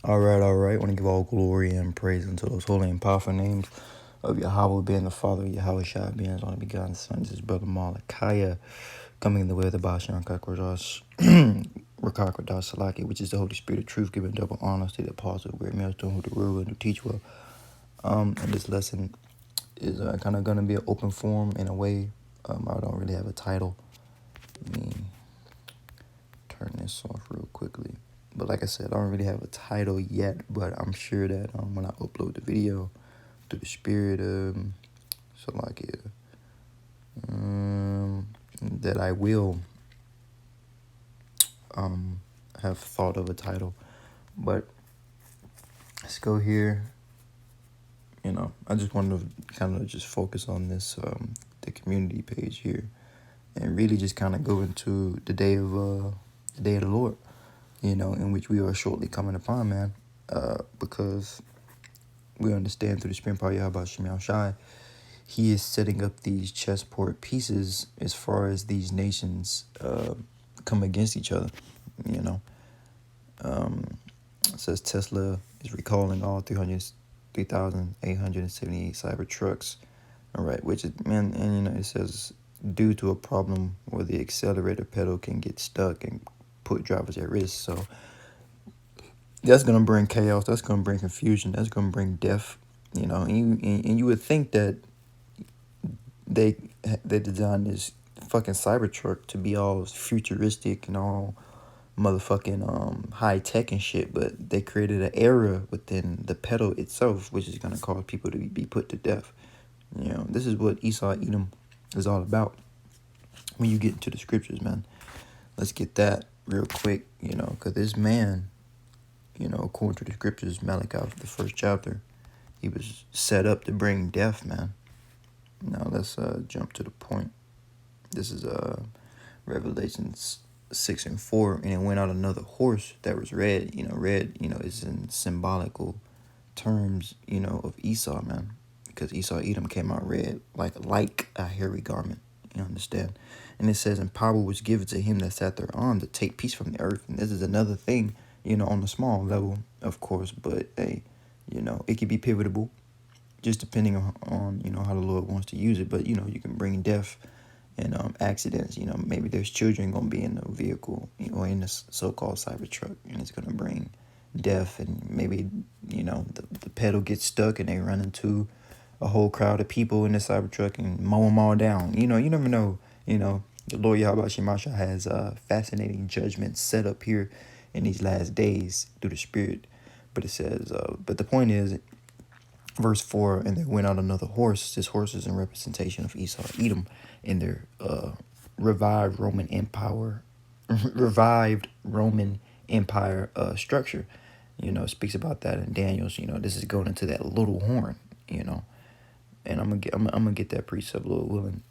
All right, all right. I want to give all glory and praise unto those holy and powerful names of Yahawah, being the Father, Yahawashi, being his only begotten Son, this is his brother Malachiah, coming in the way of the Bashan Kakwadash, Rakakwadash Salaki, which is the Holy Spirit of truth, giving double honors to the apostle, great milestone, who the rule and to teach well. And this lesson is kind of going to be an open forum in a way. I don't really have a title. Let me turn this off real quickly. But like I said, I don't really have a title yet, but I'm sure that when I upload the video through the spirit, that I will have thought of a title. But let's go here. I just wanted to kind of just focus on this, the community page here, and really just kind of go into the day of the Lord, in which we are shortly coming upon, man, because we understand through the spirit power Yahawashi, he is setting up these chessboard pieces as far as these nations come against each other. It says Tesla is recalling all 3,878 cyber trucks. All right, which is, man, and it says due to a problem where the accelerator pedal can get stuck and put drivers at risk. So that's gonna bring chaos. That's gonna bring confusion. That's gonna bring death. And you would think that they designed this fucking Cybertruck to be all futuristic and all motherfucking high tech and shit, but they created an error within the pedal itself, which is gonna cause people to be put to death. This is what Esau Edom is all about. When you get into the scriptures, man, let's get that real quick. Because this man, according to the scriptures, Malachi, the first chapter, he was set up to bring death, man. Now let's jump to the point. This is Revelations 6:4, and it went out another horse that was red. Red, is in symbolical terms, of Esau, man, because Esau Edom came out red, like a hairy garment. You understand? And it says, and power was given to him that sat thereon to take peace from the earth. And this is another thing, on the small level, of course, but hey, it could be pivotable, just depending on how the Lord wants to use it. But you can bring death and accidents. Maybe there's children gonna be in the vehicle, or in this so-called Cybertruck, and it's gonna bring death. And maybe the pedal gets stuck and they run into a whole crowd of people in the Cybertruck and mow them all down. You never know. The Lord Yahawashi has fascinating judgments set up here in these last days through the Spirit. But it says, but the point is, verse 4, and there went out another horse. This horse is in representation of Esau Edom in their revived Roman Empire structure. It speaks about that in Daniel's. This is going into that little horn. And I'm gonna get that precept, Lord willing.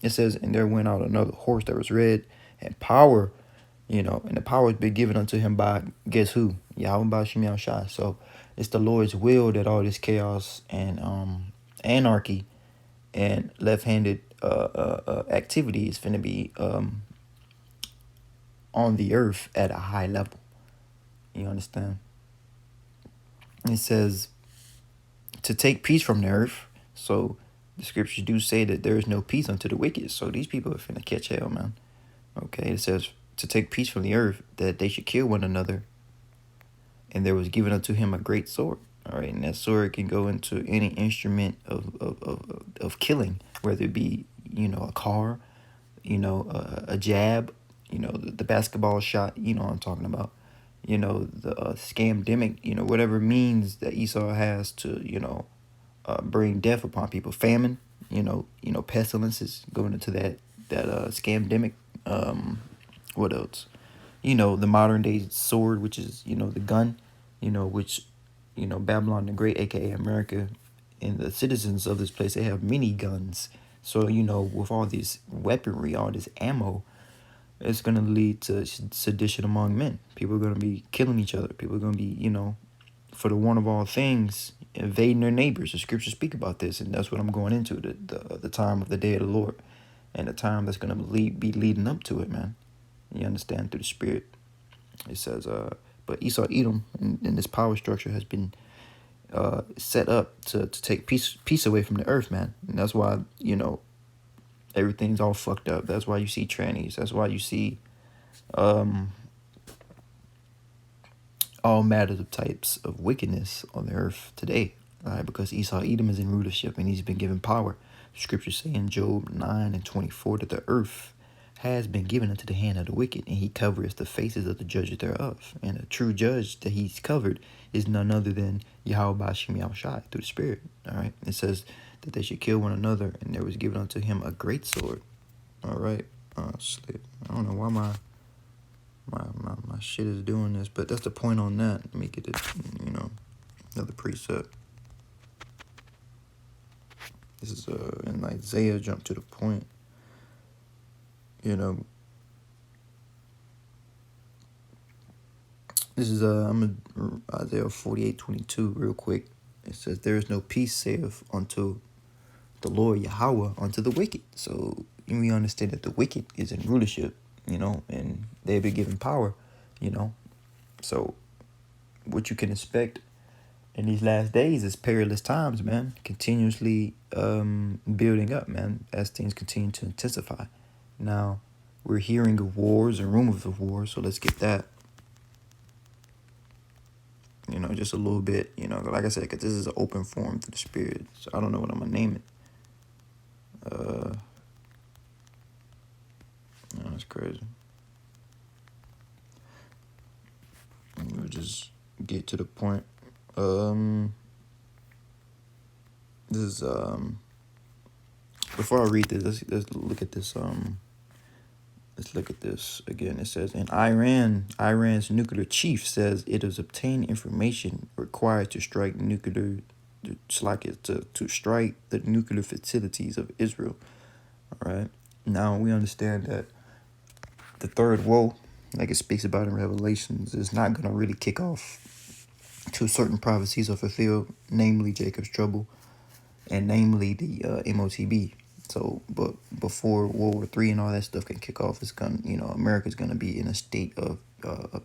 It says, and there went out another horse that was red, and power, and the power has been given unto him by, guess who? Yahawashi. So it's the Lord's will that all this chaos and anarchy and left-handed activity is finna be on the earth at a high level. You understand? It says to take peace from the earth. So the scriptures do say that there is no peace unto the wicked. So these people are finna catch hell, man. Okay, it says to take peace from the earth, that they should kill one another. And there was given unto him a great sword. All right, and that sword can go into any instrument of killing, whether it be, a car, a jab, the basketball shot, what I'm talking about. The scamdemic, whatever means that Esau has to, bring death upon people. Famine, pestilences, going into that scamdemic. What else? The modern day sword, which is, the gun, which, Babylon the Great, aka America, and the citizens of this place, they have mini guns. So, with all this weaponry, all this ammo, it's going to lead to sedition among men. People are going to be killing each other. People are going to be, for the one of all things, invading their neighbors. The scriptures speak about this, and that's what I'm going into, the time of the day of the Lord, and the time that's going to be leading up to it, man. You understand? Through the Spirit. It says, But Esau, Edom, and this power structure has been set up to take peace away from the earth, man. And that's why, everything's all fucked up. That's why you see trannies. That's why you see all matters of types of wickedness on the earth today. All right, because Esau, Edom is in rulership and he's been given power. Scriptures say in Job 9:24 that the earth has been given into the hand of the wicked, and he covereth the faces of the judges thereof. And a true judge that he's covered is none other than Yahawashi through the Spirit. All right, it says that they should kill one another, and there was given unto him a great sword. All right, slip. I don't know why my shit is doing this, but that's the point on that. Let me get it, another precept. This is in Isaiah, jump to the point. This is I'm Isaiah 48:22 real quick. It says, "There is no peace, saith unto the Lord Yahawah, unto the wicked." So we understand that the wicked is in rulership, and they've been given power, So what you can expect in these last days is perilous times, man. Continuously building up, man, as things continue to intensify. Now, we're hearing of wars and rumors of wars, so let's get that. Just a little bit, like I said, because this is an open forum to the Spirit. So I don't know what I'm going to name it. That's crazy. We'll just get to the point. This is, before I read this, let's look at this, Let's look at this again. It says, in Iran's nuclear chief says it has obtained information required to strike to strike the nuclear facilities of Israel. All right. Now we understand that the third woe, like it speaks about in Revelations, is not going to really kick off till certain prophecies are fulfilled, namely Jacob's trouble, and namely the MOTB. So, but before World War III and all that stuff can kick off, it's gonna, America's gonna be in a state of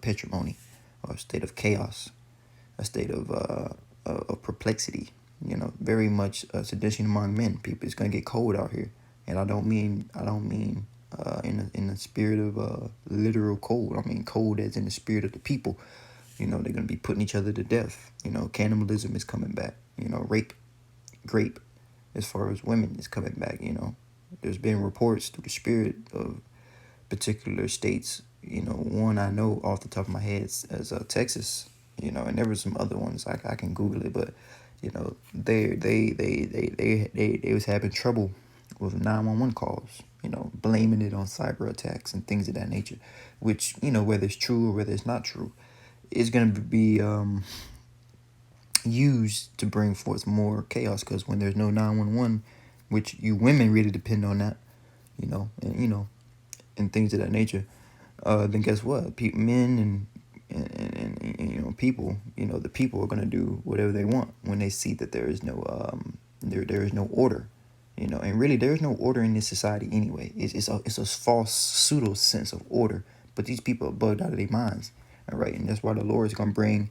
patrimony, or a state of chaos, a state of perplexity. Very much sedition among men. People, it's gonna get cold out here, and I don't mean in the spirit of literal cold. I mean cold as in the spirit of the people. They're gonna be putting each other to death. Cannibalism is coming back. Rape, grape. As far as women is coming back, there's been reports through the Spirit of particular states. One I know off the top of my head as Texas. And there were some other ones I can Google it, but they was having trouble with 911 calls. Blaming it on cyber attacks and things of that nature, which whether it's true or whether it's not true, is going to be used to bring forth more chaos, because when there's no 911, which you women really depend on that, and things of that nature, then guess what? Men and people, the people are gonna do whatever they want when they see that there is no there is no order, and really there is no order in this society anyway. It's a false pseudo sense of order, but these people are bugged out of their minds, all right, and that's why the Lord is gonna bring,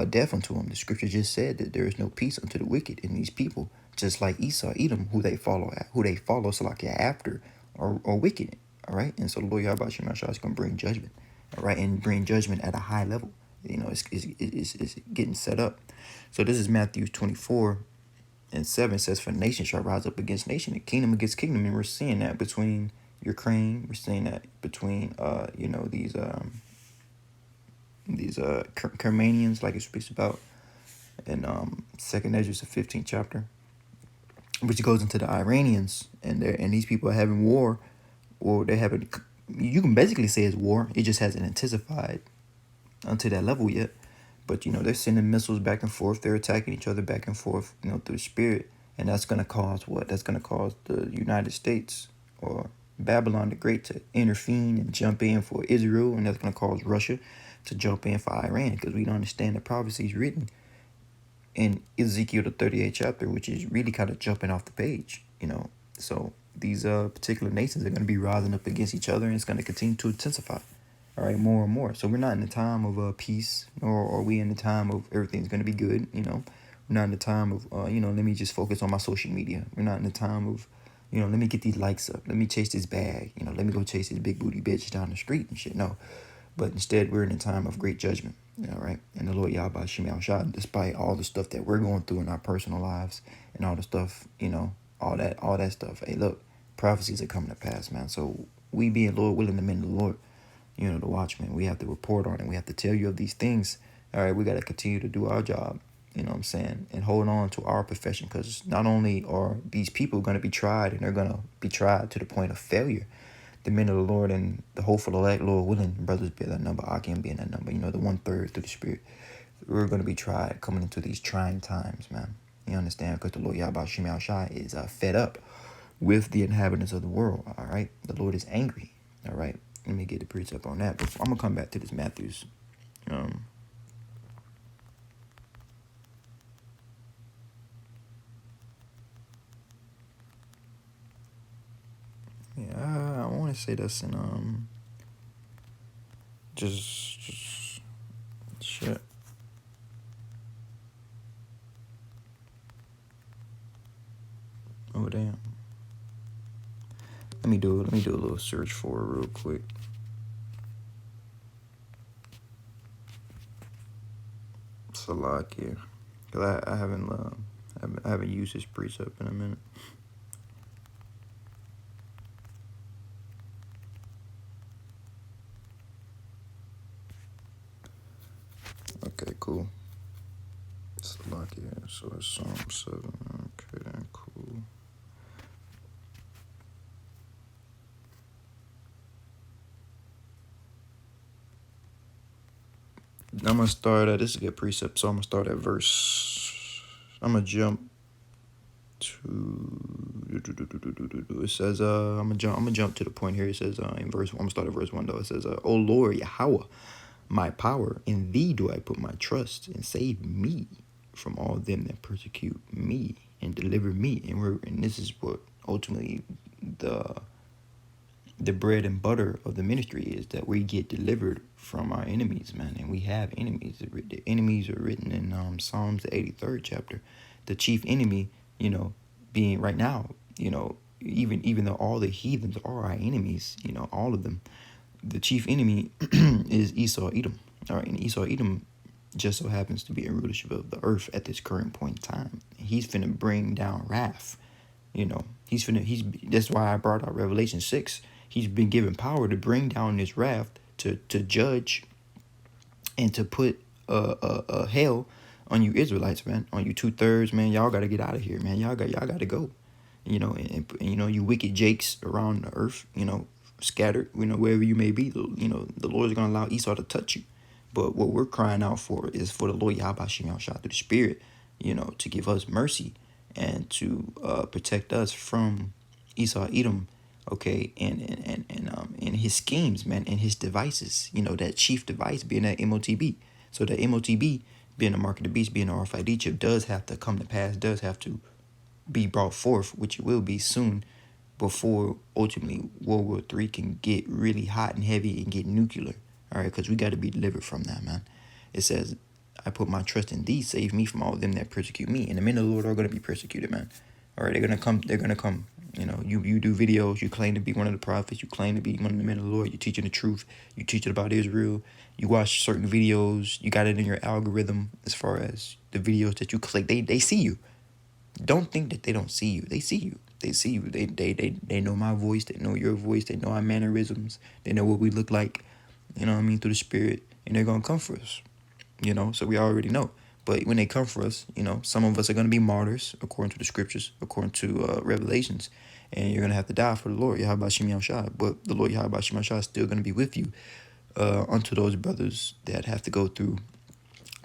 death unto them. The scripture just said that there is no peace unto the wicked in these people, just like Esau, Edom, who they follow so like after or wicked. All right, and so the Lord Yahawashi is going to bring judgment. All right, and bring judgment at a high level. It's getting set up. So this is Matthew 24:7. It says, "For nation shall rise up against nation, and kingdom against kingdom." And we're seeing that between Ukraine. We're seeing that between these Carmanians, like it speaks about in Second Ezra, the 15th chapter, which goes into the Iranians, and these people are having war, or they having, you can basically say it's war. It just hasn't intensified unto that level yet, but they're sending missiles back and forth. They're attacking each other back and forth, through the Spirit, and that's going to cause what? That's going to cause the United States or Babylon the Great to intervene and jump in for Israel, and that's going to cause Russia to jump in for Iran, because we don't understand the prophecies written in Ezekiel the 38th chapter, which is really kind of jumping off the page, So these particular nations are going to be rising up against each other, and it's going to continue to intensify. All right, more and more. So we're not in the time of peace, nor are we in the time of everything's going to be good. We're not in the time of let me just focus on my social media. We're not in the time of let me get these likes up. Let me chase this bag. Let me go chase this big booty bitch down the street and shit. No, but instead we're in a time of great judgment. All right, and the Lord Yahawashi, despite all the stuff that we're going through in our personal lives and all the stuff, all that stuff. Hey, look, prophecies are coming to pass, man. So we being Lord willing the men of the Lord, the watchmen, we have to report on it. We have to tell you of these things. All right, we got to continue to do our job. You know what I'm saying? And hold on to our profession, because not only are these people going to be tried, and they're going to be tried to the point of failure, the men of the Lord and the hopeful elect, Lord willing, brothers be that number, I can be in that number, the 1/3 through the Spirit. We're going to be tried coming into these trying times, man. You understand? Because the Lord Yahawashi is fed up with the inhabitants of the world, all right? The Lord is angry, all right? Let me get the precept on that. But I'm going to come back to this Matthews. Yeah, I want to say that's in, just shit. Oh, damn. Let me do a little search for it real quick. Salakia. Because I haven't used this precept in a minute. Okay, cool. Salakia. So it's Psalm 7. Okay, cool. I'm going to start at, this is a good precept, so I'm going to start at I'm going to jump to, it says, I'm going to jump to the point here. It says, in verse, I'm going to start at verse 1 though. It says, O Lord, Yahawah, my power, in thee do I put my trust, and save me from all them that persecute me, and deliver me. And this is what ultimately the bread and butter of the ministry is, that we get delivered from our enemies, man. And we have enemies. The enemies are written in Psalms, the 83rd chapter. The chief enemy, being right now, even though all the heathens are our enemies, all of them, the chief enemy is Esau Edom. All right, and Esau Edom just so happens to be in rulership of the earth at this current point in time. He's finna bring down wrath. That's why I brought out Revelation 6. He's been given power to bring down this wrath, to judge, and to put a hell on you Israelites, man, on you 2/3, man. Y'all got to get out of here, man. Y'all got to go. And you wicked jakes around the earth, scattered, wherever you may be. The Lord is going to allow Esau to touch you. But what we're crying out for is for the Lord Yahawashi through the Spirit, to give us mercy and to protect us from Esau Edom, okay, and his schemes, man, and his devices. That chief device being that MOTB. So the MOTB, being the mark of the beast, being the RFID chip, does have to come to pass, does have to be brought forth, which it will be soon, before ultimately World War III can get really hot and heavy and get nuclear. All right, because we got to be delivered from that, man. It says, I put my trust in thee, save me from all of them that persecute me. And the men of the Lord are going to be persecuted, man. All right, they're going to come. You do videos, you claim to be one of the prophets, you claim to be one of the men of the Lord, you're teaching the truth, you teach it about Israel, you watch certain videos, you got it in your algorithm as far as the videos that you click, they see you. Don't think that they don't see you. They see you. They see you. They know my voice, they know your voice, they know our mannerisms, they know what we look like, through the Spirit, and they're going to come for us, so we already know. But when they come for us, some of us are going to be martyrs, according to the scriptures, according to Revelations, and you're going to have to die for the Lord, Yahawashi. But the Lord Yahawashi is still going to be with you unto those brothers that have to go through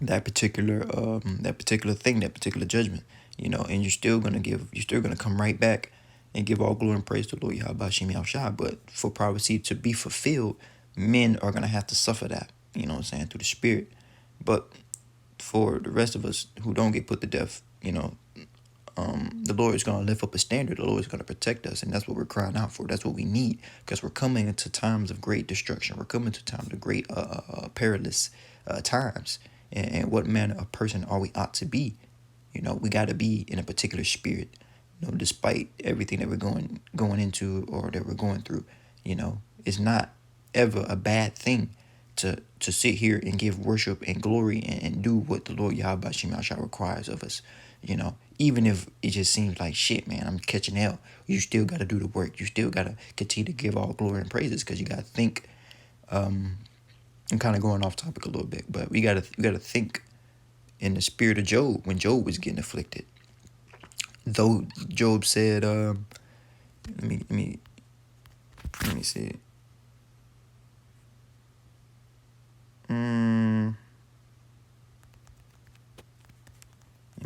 that particular thing, that particular judgment, and you're still going to come right back and give all glory and praise to the Lord Yahawashi. But for prophecy to be fulfilled, men are going to have to suffer that, through the Spirit. But for the rest of us who don't get put to death, the Lord is going to lift up a standard. The Lord is going to protect us, and that's what we're crying out for. That's what we need, because we're coming into times of great destruction. We're coming to times of great perilous times. And what manner of person are we ought to be? We got to be in a particular spirit. Despite everything that we're going into or that we're going through, it's not ever a bad thing to sit here and give worship and glory and do what the Lord Yahawashi requires of us. Even if it just seems like shit, man, I'm catching hell. You still got to do the work. You still got to continue to give all glory and praises, because you got to think. I'm kind of going off topic a little bit, but we gotta think in the spirit of Job when Job was getting afflicted. Though Job said, let me see it. Let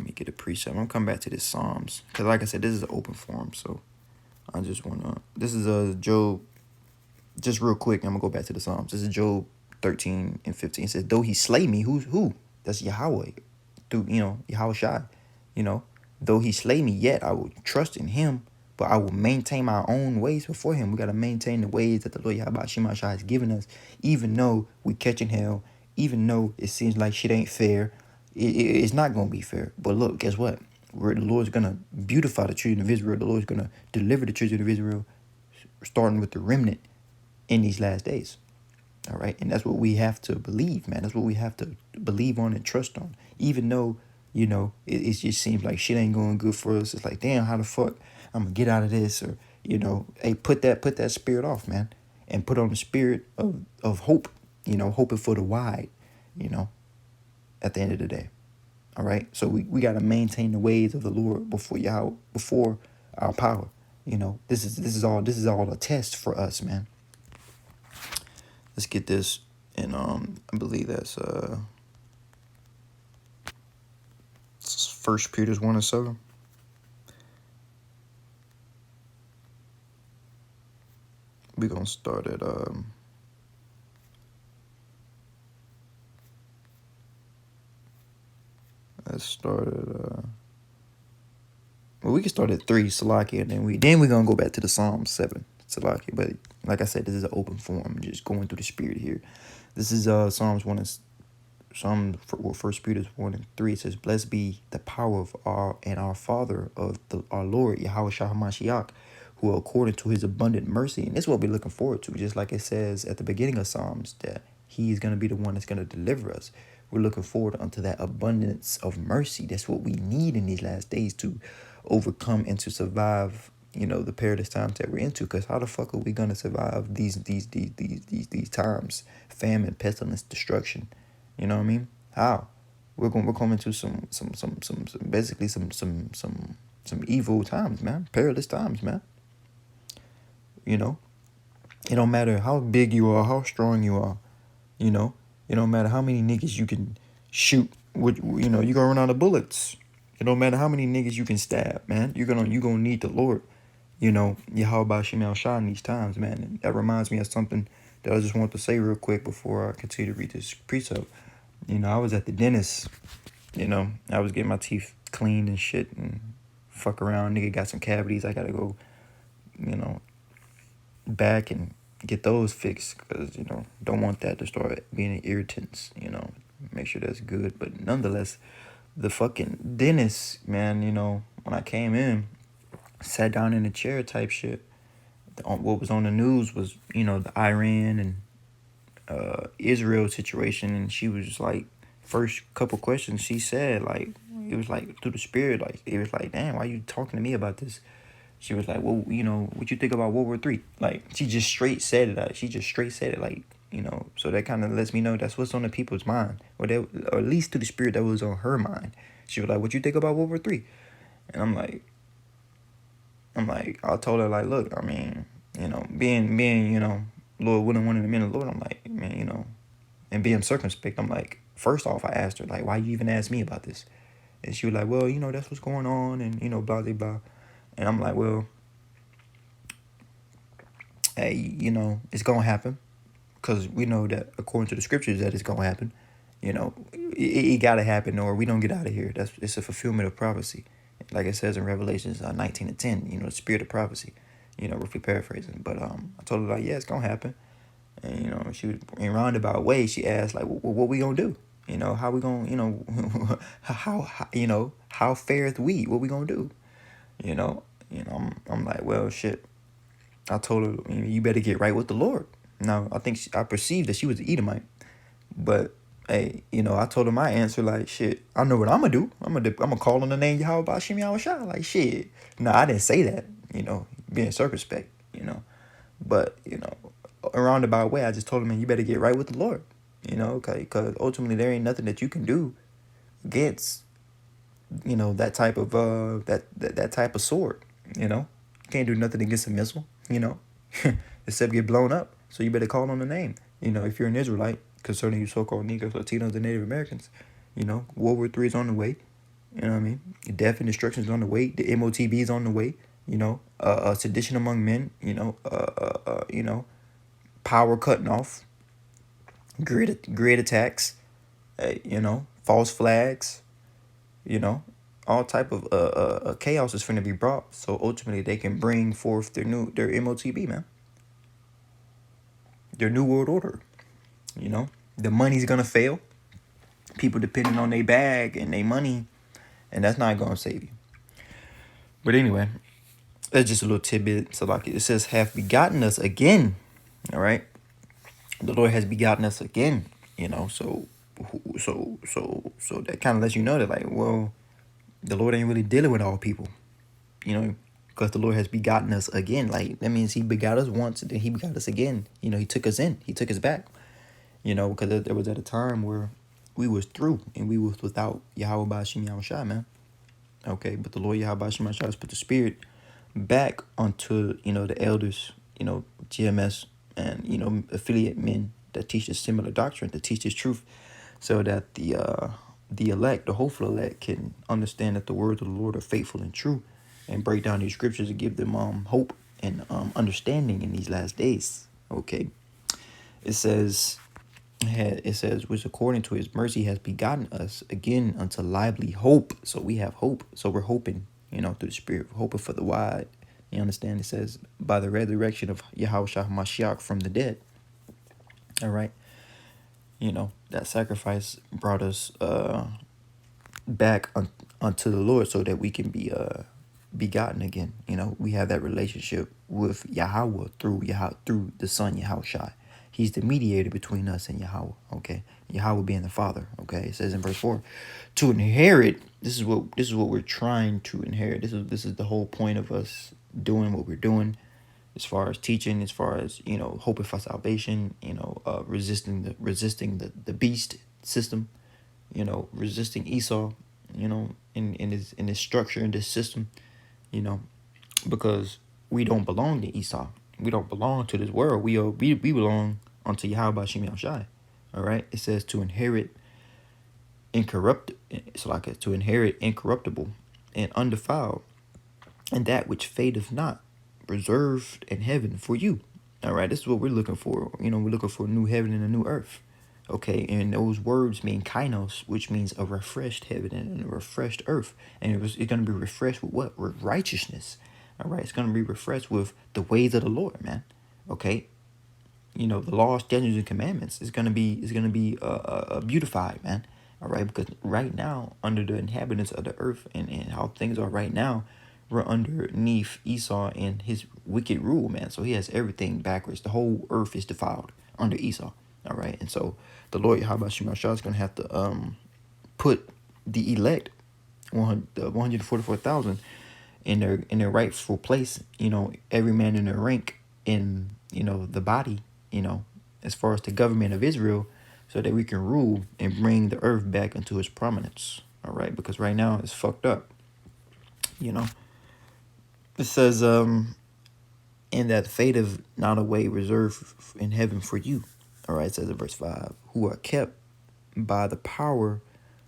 me get a precept. I'm gonna come back to this Psalms, because like I said, this is an open forum, so I just wanna. This is a Job. Just real quick, I'm gonna go back to the Psalms. This is Job 13 and 15. It says, "Though he slay me, who? That's Yahawah, through Yahawashi. Though he slay me, yet I will trust in him. But I will maintain my own ways before him." We got to maintain the ways that the Lord Yahawashi has given us, even though we catching hell, even though it seems like shit ain't fair. It's not going to be fair. But look, guess what? The Lord's going to beautify the children of Israel. The Lord's going to deliver the children of Israel, starting with the remnant in these last days. All right. And that's what we have to believe, man. That's what we have to believe on and trust on. Even though, it just seems like shit ain't going good for us. It's like, damn, how the fuck I'm going to get out of this? Or, hey, put that spirit off, man. And put on the spirit of hope, hoping for the wide, at the end of the day. All right. So we got to maintain the ways of the Lord before our power. This is all a test for us, man. Let's get this, and I believe that's 1 Peter 1:7. We're gonna start at let's start at well, we can start at 3, Salaki, and then we're gonna go back to the Psalm 7, Salaki. But like I said, this is an open forum, just going through the spirit here. This is Psalms 1 and First Peter 1 and 3. It says, "Blessed be the power of our Father of our Lord Yahawashi HaMashiach, who according to his abundant mercy," and this is what we're looking forward to, just like it says at the beginning of Psalms, that he is going to be the one that's going to deliver us. We're looking forward unto that abundance of mercy. That's what we need in these last days to overcome and to survive, the perilous times that we're into. Because how the fuck are we going to survive these times? Famine, pestilence, destruction. You know what I mean? How? We're coming to some basically some evil times, man. Perilous times, man. It don't matter how big you are, how strong you are. It don't matter how many niggas you can shoot. You're gonna run out of bullets. It don't matter how many niggas you can stab, man. You're gonna need the Lord. Yahawashi Shah in these times, man. And that reminds me of something that I just want to say real quick before I continue to read this precept. I was at the dentist. I was getting my teeth cleaned and shit, and fuck around, nigga got some cavities. I gotta go, back and get those fixed, because don't want that to start being irritants. Make sure that's good. But nonetheless, the fucking dentist, man, when I came in, sat down in a chair type shit. What was on the news was the Iran and Israel situation, and she was like, first couple questions she said, like, it was like through the spirit, like it was like, damn, why you talking to me about this? She was like, well, what you think about World War III? Like, she just straight said it. Like, so that kind of lets me know that's what's on the people's mind, or at least to the spirit that was on her mind. She was like, what you think about World War III? And I'm like, I told her, like, look, I mean, being, Lord willing, one in a minute, Lord, I'm like, man, and being circumspect, I'm like, first off, I asked her, like, why you even ask me about this? And she was like, well, that's what's going on, and, blah, blah, blah. And I'm like, well, hey, it's going to happen, because we know that according to the scriptures that it's going to happen. It got to happen, or we don't get out of here. It's a fulfillment of prophecy. like it says in Revelations 19:10. The spirit of prophecy. Roughly paraphrasing. But I told her like, yeah, it's gonna happen. And she was in roundabout way. She asked like, what we gonna do? How we gonna how fareth we? What we gonna do? You know, I'm like, well, shit. I told her, you better get right with the Lord. Now, I think I perceived that she was an Edomite, but hey, I told her my answer like, shit. I know what I'm gonna do. I'm gonna call on the name Yahawashi. Like, shit. No, I didn't say that. Being circumspect. But a roundabout way, I just told her, man, you better get right with the Lord. Because ultimately there ain't nothing that you can do against that type of that type of sword. You can't do nothing against a missile. Except get blown up. So you better call on the name. If you're an Israelite, concerning you so-called Negroes, Latinos, and Native Americans, World War III is on the way. You know what I mean? Death and destruction is on the way. The MOTB is on the way. Sedition among men. Power cutting off. Grid attacks. False flags. All type of chaos is going to be brought. So ultimately, they can bring forth their MOTB, man. Their new world order. The money's gonna fail. People depending on their bag and their money, and that's not gonna save you. But anyway, that's just a little tidbit. So like it says, "Have begotten us again." All right, the Lord has begotten us again. So that kind of lets you know that like, well, the Lord ain't really dealing with all people. Because the Lord has begotten us again. Like that means He begot us once, and then He begot us again. He took us in. He took us back. Because there was at a time where we was through and we was without Yahawashi, man. Okay, but the Lord Yahawashi has put the spirit back onto, the elders, GMS and, affiliate men that teach a similar doctrine, that teach this truth, so that the elect, the hopeful elect, can understand that the words of the Lord are faithful and true, and break down these scriptures and give them hope and understanding in these last days. Okay. It says, which according to His mercy has begotten us again unto lively hope. So we have hope. So we're hoping, through the Spirit, hoping for the wide. You understand? It says, by the resurrection of Yahawashi Mashiach from the dead. All right. That sacrifice brought us back unto the Lord so that we can be begotten again. We have that relationship with Yahawah through the Son Yahawashi. He's the mediator between us and Yahawah. Okay, Yahawah being the Father. Okay, it says in verse 4, to inherit. This is what we're trying to inherit. This is the whole point of us doing what we're doing, as far as teaching, as far as hoping for salvation. Resisting the beast system. Resisting Esau. In his structure, in this system. Because we don't belong to Esau. We don't belong to this world. We belong unto Yahawashi Shai. All right. It says to inherit to inherit incorruptible and undefiled, and that which fadeth not, reserved in heaven for you. All right. This is what we're looking for. We're looking for a new heaven and a new earth. Okay, and those words mean kainos, which means a refreshed heaven and a refreshed earth. And it's going to be refreshed with what? With righteousness. All right, it's going to be refreshed with the ways of the Lord, man. Okay, the law, statutes, and commandments is going to be beautified, man. All right, because right now, under the inhabitants of the earth and how things are right now, we're underneath Esau and his wicked rule, man. So he has everything backwards. The whole earth is defiled under Esau. All right, and so the Lord Yahawashi Mashiach is going to have to put the elect, 144,000, in their rightful place. Every man in their rank in the body. As far as the government of Israel, so that we can rule and bring the earth back into its prominence. All right, because right now it's fucked up. It says in that fate of not a way reserved in heaven for you. All right, it says in verse 5, who are kept by the power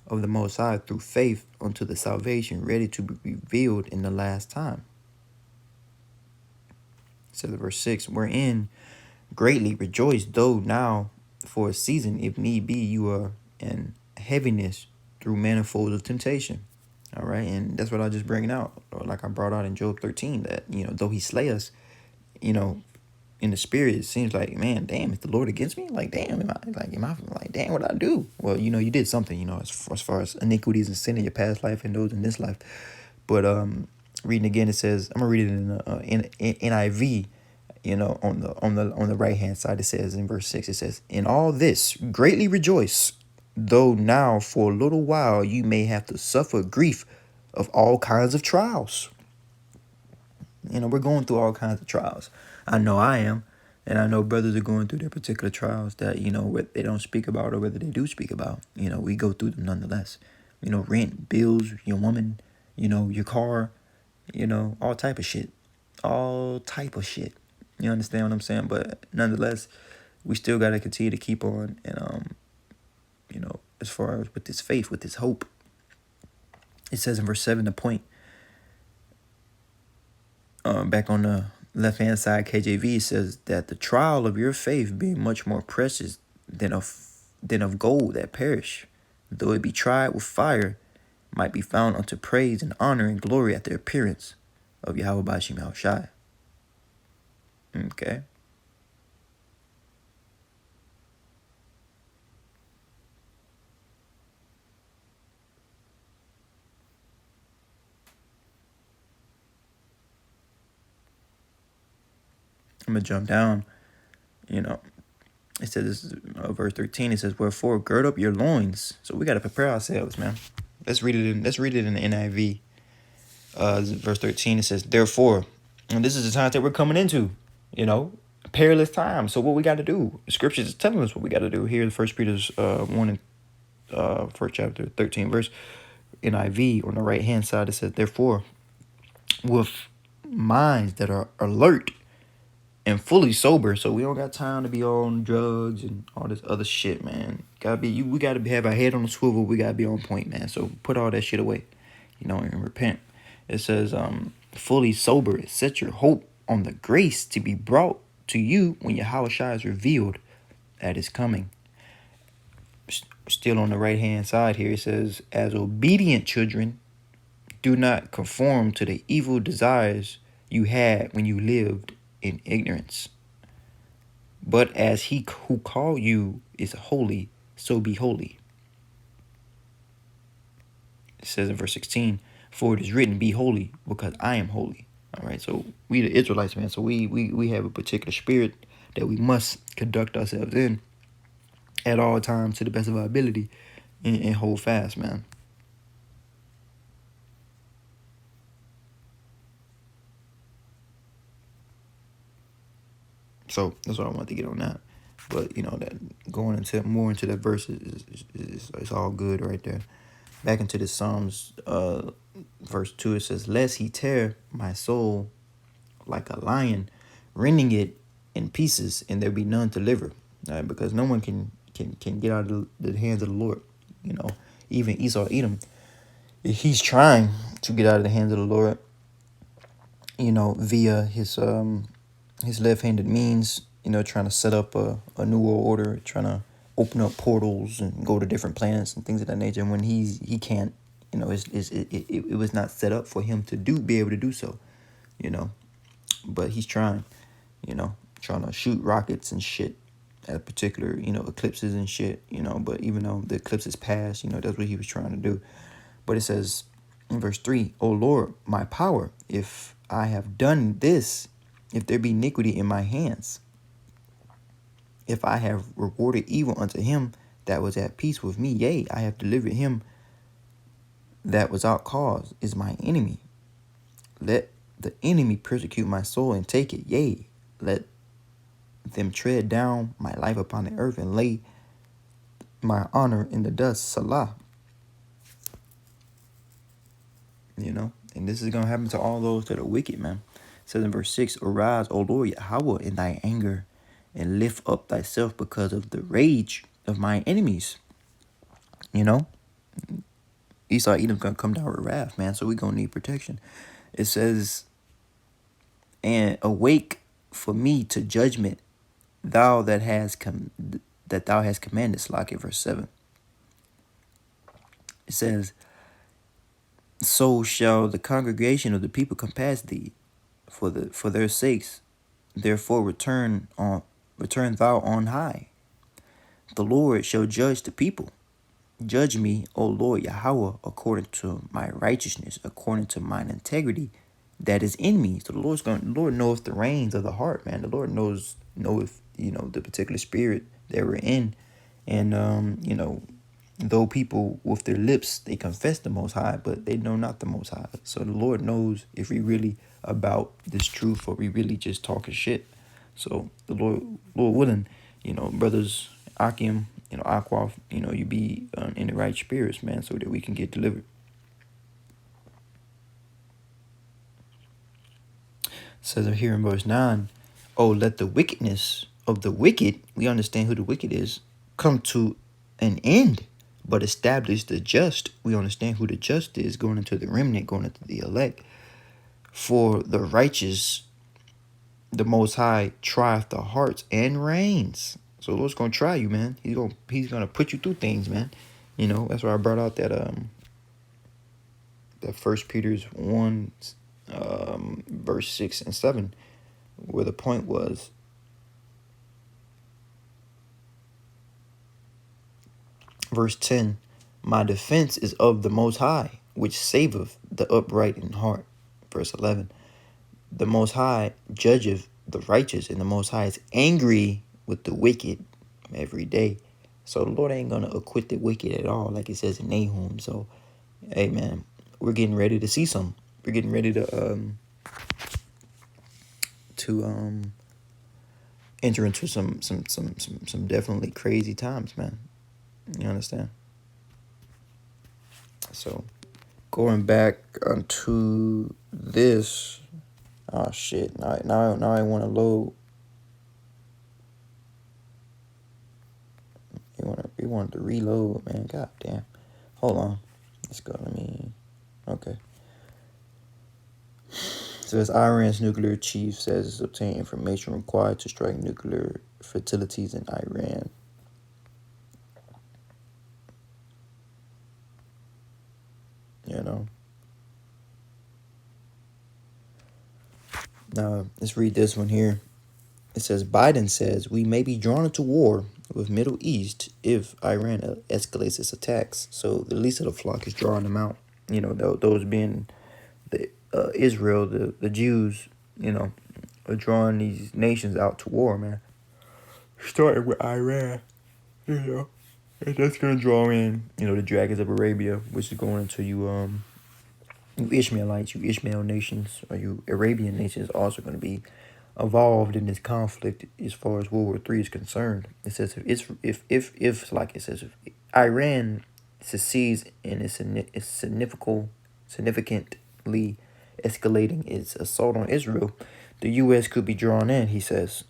of the Most High through faith unto the salvation ready to be revealed in the last time. It says in verse 6, wherein greatly rejoice, though now for a season, if need be, you are in heaviness through manifolds of temptation. All right, and that's what I just bringing out, or like I brought out in Job 13, that though he slay us, you know, in the spirit, it seems like, man, damn, is the Lord against me? Like, damn, am I like, damn, what did I do? Well, you did something, as far as iniquities and sin in your past life and those in this life. But reading again, it says, I'm gonna read it in NIV. On the right hand side, it says in verse 6, it says, "In all this greatly rejoice, though now for a little while you may have to suffer grief of all kinds of trials." We're going through all kinds of trials. I know I am. And I know brothers are going through their particular trials that, what they don't speak about or whether they do speak about. We go through them nonetheless. Rent, bills, your woman, your car, all type of shit. All type of shit. You understand what I'm saying? But nonetheless, we still got to continue to keep on. And, as far as with this faith, with this hope, it says in verse 7, the point, back on the left-hand side, KJV says that the trial of your faith being much more precious than of gold that perish, though it be tried with fire, might be found unto praise and honor and glory at the appearance of Yahawashi. Okay. I'm going to jump down. It says, this is, verse 13, it says, "Wherefore gird up your loins." So we got to prepare ourselves, man. Let's read it in the NIV. Verse 13, it says, "Therefore," and this is the time that we're coming into, perilous time. So what we got to do? The scriptures is telling us what we got to do. Here in 1 Peter's 1 and first chapter, 13 verse, NIV, on the right hand side, it says, "Therefore, with minds that are alert and fully sober." So we don't got time to be on drugs and all this other shit, man. We gotta have our head on the swivel. We gotta be on point, man. So put all that shit away, and repent. It says, fully sober. Set your hope on the grace to be brought to you when Yahawashi is revealed at his coming. Still on the right hand side here, it says, "As obedient children, do not conform to the evil desires you had when you lived in ignorance. But as he who called you is holy, so be holy." It says in verse 16, "For it is written, be holy, because I am holy." All right, so we the Israelites, man. So we have a particular spirit that we must conduct ourselves in at all times to the best of our ability, and hold fast, man. So that's what I want to get on that. But that going into that verse is all good right there. Back into the Psalms, verse 2, it says, "Lest he tear my soul like a lion, rending it in pieces, and there be none to deliver." Because no one can get out of the hands of the Lord. Even Esau Edom, he's trying to get out of the hands of the Lord, via his left-handed means, trying to set up a new world order, trying to open up portals and go to different planets and things of that nature. And when he can't, it was not set up for him to be able to do so, But he's trying, trying to shoot rockets and shit at particular, eclipses and shit, But even though the eclipses passed, that's what he was trying to do. But it says in verse 3, "O Lord, my power, if I have done this, if there be iniquity in my hands, if I have rewarded evil unto him that was at peace with me, yea, I have delivered him that without cause is my enemy. Let the enemy persecute my soul and take it, yea, let them tread down my life upon the earth and lay my honor in the dust, Salah." And this is going to happen to all those that are wicked, man. It says in verse 6, "Arise, O Lord Yahawah, in thy anger, and lift up thyself because of the rage of my enemies." Esau Edom's going to come down with wrath, man, so we're going to need protection. It says, "And awake for me to judgment, thou that thou hast commanded," Slack, verse 7. It says, So shall the congregation of the people compass thee for their sakes. Therefore return thou on high. The Lord shall judge the people. Judge me, O Lord Yahawah, according to my righteousness, according to mine integrity that is in me. So the Lord knows the reins of the heart, man. The Lord knoweth, the particular spirit that we're in. And though people with their lips they confess the most high, but they know not the most high. So the Lord knows if we really about this truth or we really just talking shit. So the Lord willing, brothers Akim, Akwaf, you be in the right spirits, man, so that we can get delivered. It says here in verse 9, oh, let the wickedness of the wicked, we understand who the wicked is, come to an end, but establish the just. We understand who the just is, going into the remnant, going into the elect. For the righteous, the Most High trieth the hearts and reigns. So the Lord's gonna try you, man. He's gonna put you through things, man. That's why I brought out that First Peter's 1, verse 6 and 7, where the point was, verse 10, my defense is of the Most High, which saveth the upright in heart. Verse 11, the Most High judgeth the righteous, and the Most High is angry with the wicked every day. So the Lord ain't gonna acquit the wicked at all, like it says in Nahum. So, hey man, we're getting ready to see some. We're getting ready to enter into some definitely crazy times, man. You understand? So, going back onto this. Oh shit! Now I want to load. We want to reload, man. God damn. Hold on. Let's go. Okay. So as Iran's nuclear chief says, obtain information required to strike nuclear facilities in Iran. Now, let's read this one here. It says, Biden says we may be drawn into war with Middle East if Iran escalates its attacks. So the least of the flock is drawing them out. Those being the Israel, the Jews, are drawing these nations out to war, man. Starting with Iran, and that's gonna draw in, the dragons of Arabia, which is going into you Ishmaelites, you Ishmael nations, or you Arabian nations, also going to be involved in this conflict as far as World War III is concerned. It says if like it says, if Iran succeeds in its significantly escalating its assault on Israel, the U.S. could be drawn in, he says.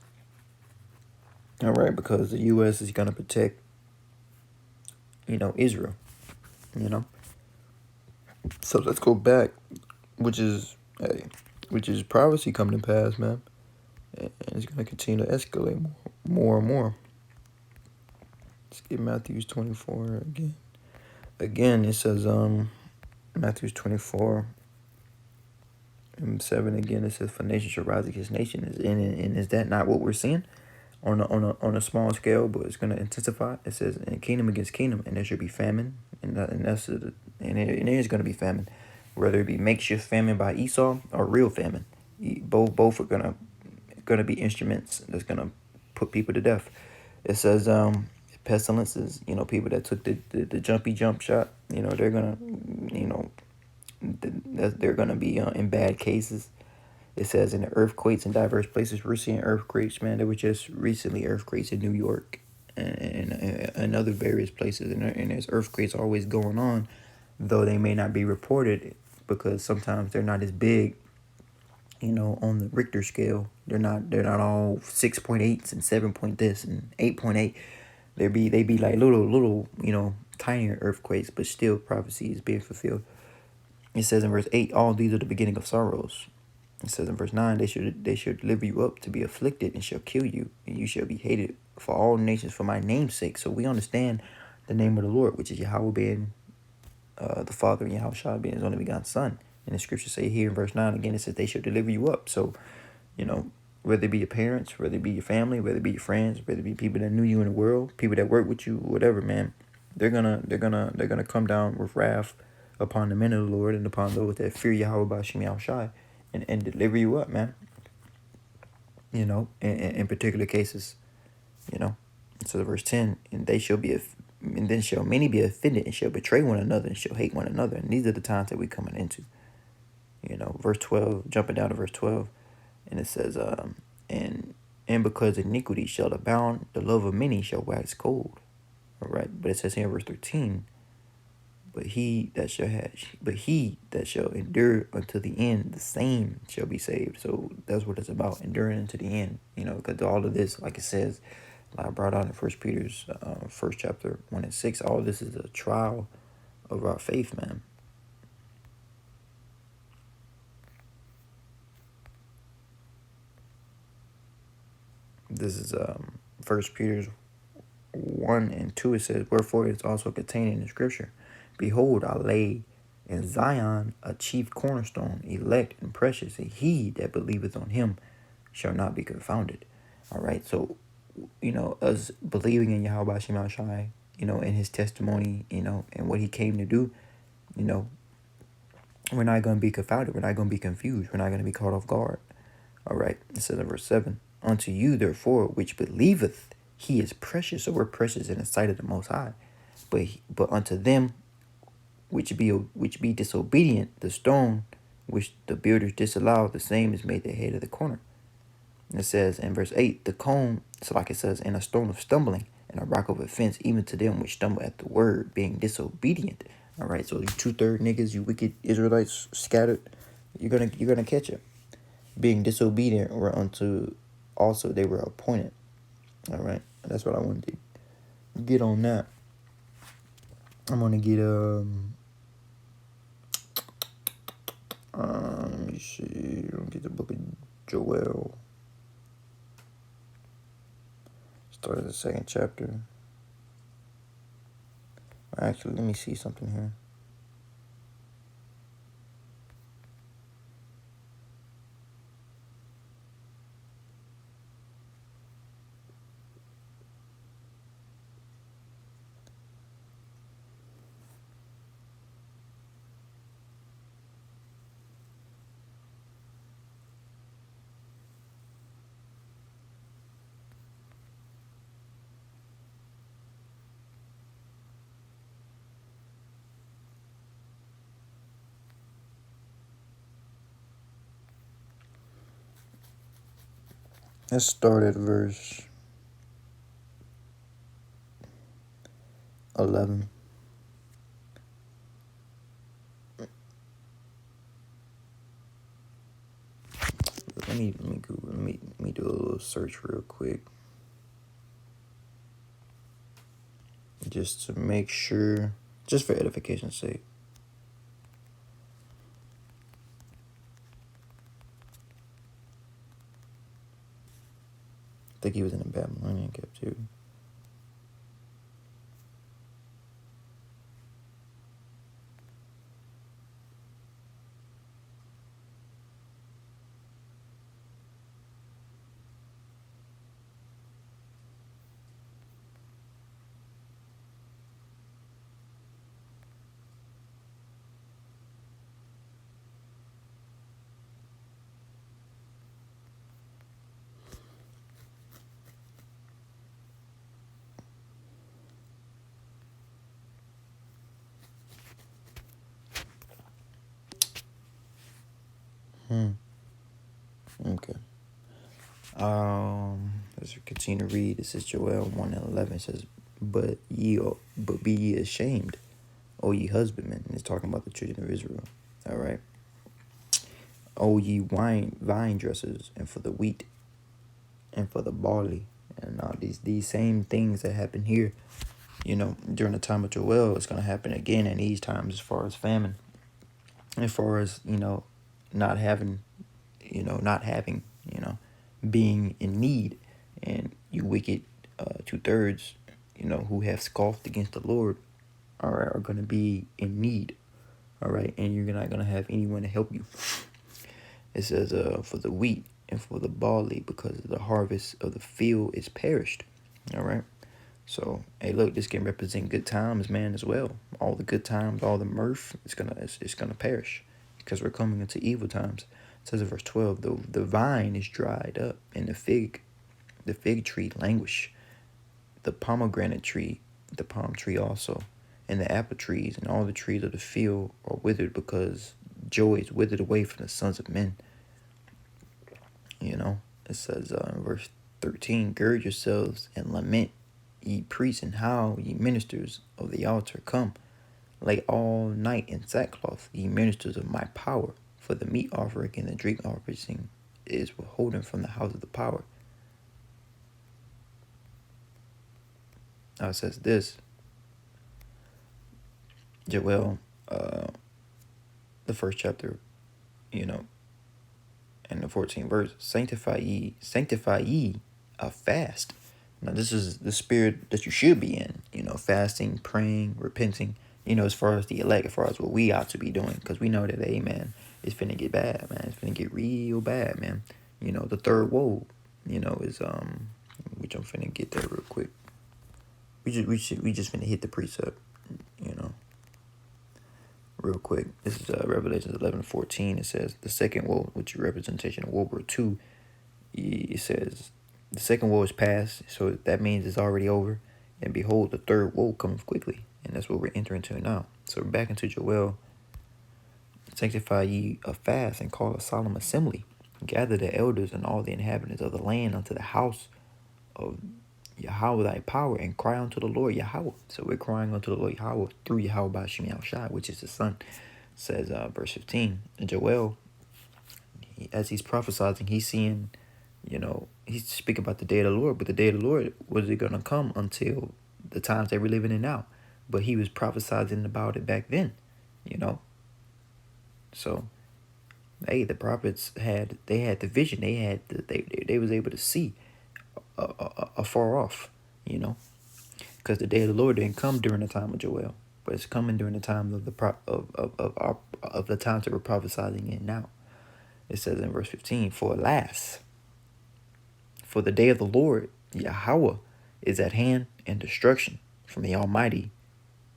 All right, because the U.S. is going to protect, Israel, So let's go back, which is prophecy coming to pass, man. And it's going to continue to escalate more and more. Let's get Matthew 24 again. Again, it says Matthew 24 and 7 again. It says, for nation shall rise against nation. And is that not what we're seeing on a small scale? But it's going to intensify. It says, and kingdom against kingdom, and there should be famine, and there's going to be famine, whether it be makeshift famine by Esau or real famine. Both are gonna be instruments that's gonna put people to death. It says pestilences, people that took the jumpy jump shot, they're gonna they're gonna be in bad cases. It says in the earthquakes in diverse places. We're seeing earthquakes, man. There were just recently earthquakes in New York and other various places, and there's earthquakes always going on, though they may not be reported because sometimes they're not as big, on the Richter scale. They're not all 6.8s and 7 point this and 8.8. They be like little tinier earthquakes, but still prophecy is being fulfilled. It says in verse 8, all these are the beginning of sorrows. It says in verse 9, they should deliver you up to be afflicted and shall kill you, and you shall be hated for all nations for my name's sake. So we understand the name of the Lord, which is Yahawah being the Father and Yahawashi being his only begotten Son. And the scriptures say here in verse 9 again, it says they shall deliver you up. So, whether it be your parents, whether it be your family, whether it be your friends, whether it be people that knew you in the world, people that work with you, whatever, man, they're gonna come down with wrath upon the men of the Lord and upon those that fear Yahawah Bashim Yahawashi and deliver you up, man. In particular cases, So verse 10, and then shall many be offended and shall betray one another and shall hate one another. And these are the times that we're coming into. Verse 12, jumping down to verse 12, and it says, and because iniquity shall abound, the love of many shall wax cold. All right. But it says here in verse 13, but he that shall endure unto the end, the same shall be saved. So that's what it's about, enduring unto the end. Because all of this, like it says, like I brought out in First Peter's first chapter 1-6, all this is a trial of our faith, man. This is First Peter's 1-2. It says, wherefore it is also contained in the scripture, behold, I lay in Zion a chief cornerstone, elect and precious, and he that believeth on him shall not be confounded. All right, so us believing in Yahawah Shema Shai, in his testimony, and what he came to do, we're not going to be confounded. We're not going to be confused. We're not going to be caught off guard. All right, it says in verse 7, unto you, therefore, which believeth, he is precious. So we're precious in the sight of the Most High. But unto them which be disobedient, the stone which the builders disallowed, the same is made the head of the corner. And it says in verse 8, the cone, so like it says, and a stone of stumbling, and a rock of offense, even to them which stumble at the word, being disobedient. All right, so you 2/3 niggas, you wicked Israelites scattered, you're gonna catch it. Being disobedient, or unto also they were appointed. All right, that's what I wanted to get on that. I'm gonna get let me see. I'll get the book of Joel. Start of the second chapter. Actually, let me see something here. Let's start at verse 11. Let me do a little search real quick, just to make sure, just for edification's sake. I think he was in a Babylonian captivity. Okay. Let's continue to read. This is Joel 1:11. It says, But be ye ashamed, O ye husbandmen. And it's talking about the children of Israel. All right. O ye vine dressers, and for the wheat, and for the barley, and all these same things that happen here, during the time of Joel, it's gonna happen again in these times, as far as famine, as far as not having, being in need, and you wicked 2/3, who have scoffed against the Lord. all right, are going to be in need, all right, and you're not going to have anyone to help you. It says, for the wheat and for the barley, because the harvest of the field is perished, all right. So, hey, look, this can represent good times, man, as well. All the good times, all the mirth, it's gonna perish, because we're coming into evil times. It says in verse 12, the vine is dried up, and the fig tree languish, the pomegranate tree, the palm tree also, and the apple trees, and all the trees of the field are withered, because joy is withered away from the sons of men. You know, it says in verse 13, gird yourselves and lament, ye priests, and howl, ye ministers of the altar. Come, lay all night in sackcloth, ye ministers of my power. For the meat offering and the drink offering is withholden from the house of the power. Now it says this, Joel, the first chapter, you know, and the 14th verse, sanctify ye a fast. Now, this is the spirit that you should be in, you know, fasting, praying, repenting, you know, as far as the elect, as far as what we ought to be doing, because we know that, hey, man, it's finna get bad, man. It's finna get real bad, man. You know, the third woe, you know, is, which I'm finna get there real quick. We just finna hit the precept, you know, real quick. This is Revelation 11:14. It says, the second woe, which is a representation of World War II, it says, the second woe is past, so that means it's already over. And behold, the third woe comes quickly. And that's what we're entering into now. So we're back into Joel. Sanctify ye a fast and call a solemn assembly. Gather the elders and all the inhabitants of the land unto the house of Yahawah thy power, and cry unto the Lord Yahawah. So we're crying unto the Lord Yahawah through Yahawashi, which is the Son. Says verse 15. And Joel, as he's prophesying, he's seeing, you know, he's speaking about the day of the Lord, but the day of the Lord wasn't going to come until the times that we're living in now. But he was prophesying about it back then, you know. So, hey, the prophets had the vision. They was able to see afar off, you know, because the day of the Lord didn't come during the time of Joel, but it's coming during the time of the times that we're prophesying in now. It says in verse 15, for alas, for the day of the Lord, Yahawah, is at hand, and destruction from the Almighty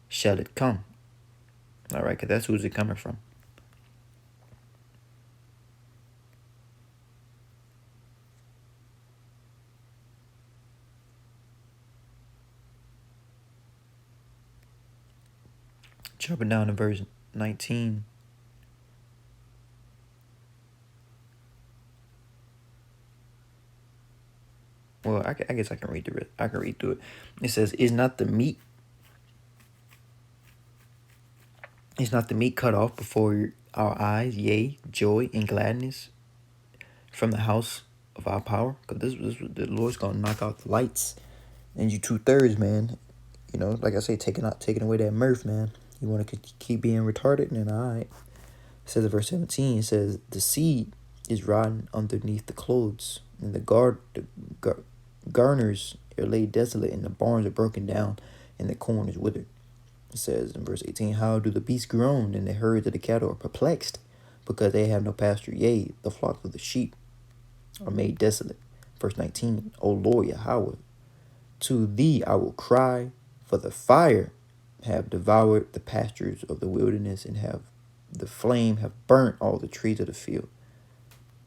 shall it come. All right, because that's who's it coming from. Jumping down to verse 19. Well, I guess I can read through it. I can read through it. It says, Is not the meat cut off before our eyes, yea, joy and gladness from the house of our power? Because the Lord's going to knock out the lights. And you 2/3, man. You know, like I say, taking away that mirth, man. You want to keep being retarded? And all right. It says in verse 17, it says, the seed is rotten underneath the clothes, and the garners are laid desolate, and the barns are broken down, and the corn is withered. It says in verse 18, how do the beasts groan, and the herds of the cattle are perplexed, because they have no pasture, yea, the flocks of the sheep are made desolate. Verse 19, O Lord Yahawah, to thee I will cry, for the fire have devoured the pastures of the wilderness, and the flame have burnt all the trees of the field.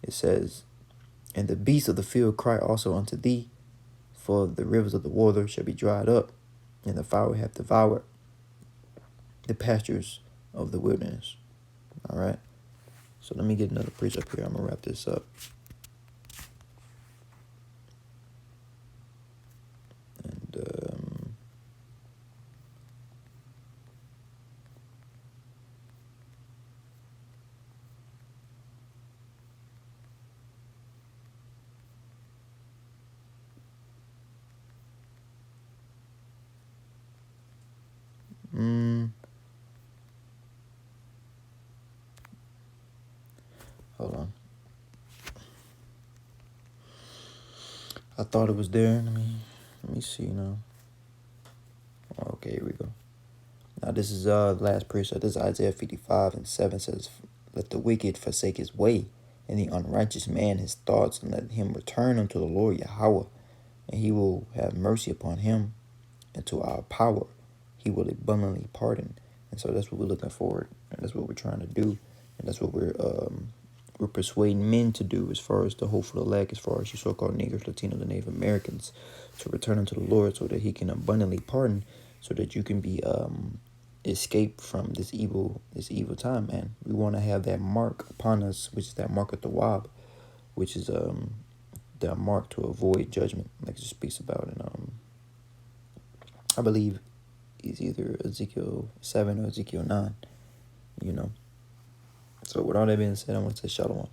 It says, and the beasts of the field cry also unto thee, for the rivers of the water shall be dried up, and the fire hath devoured the pastures of the wilderness. All right. So let me get another precept here. I'm going to wrap this up. Hold on. I thought it was there. Let me see now. Okay, here we go. Now this is last precept. This is Isaiah 55:7 says, "Let the wicked forsake his way, and the unrighteous man his thoughts, and let him return unto the Lord Yahawah, and he will have mercy upon him, and to our power he will abundantly pardon." And so that's what we're looking forward, and that's what we're trying to do, and that's what we're persuading men to do, as far as the hopeful elect, as far as you so-called Negroes, Latinos, and Native Americans, to return unto the Lord, so that he can abundantly pardon, so that you can be escape from this evil time, man. We want to have that mark upon us, which is that mark of the Wab, which is the mark to avoid judgment, like it speaks about in I believe it's either Ezekiel 7 or Ezekiel 9, you know. So with all that being said, I want to say shalom.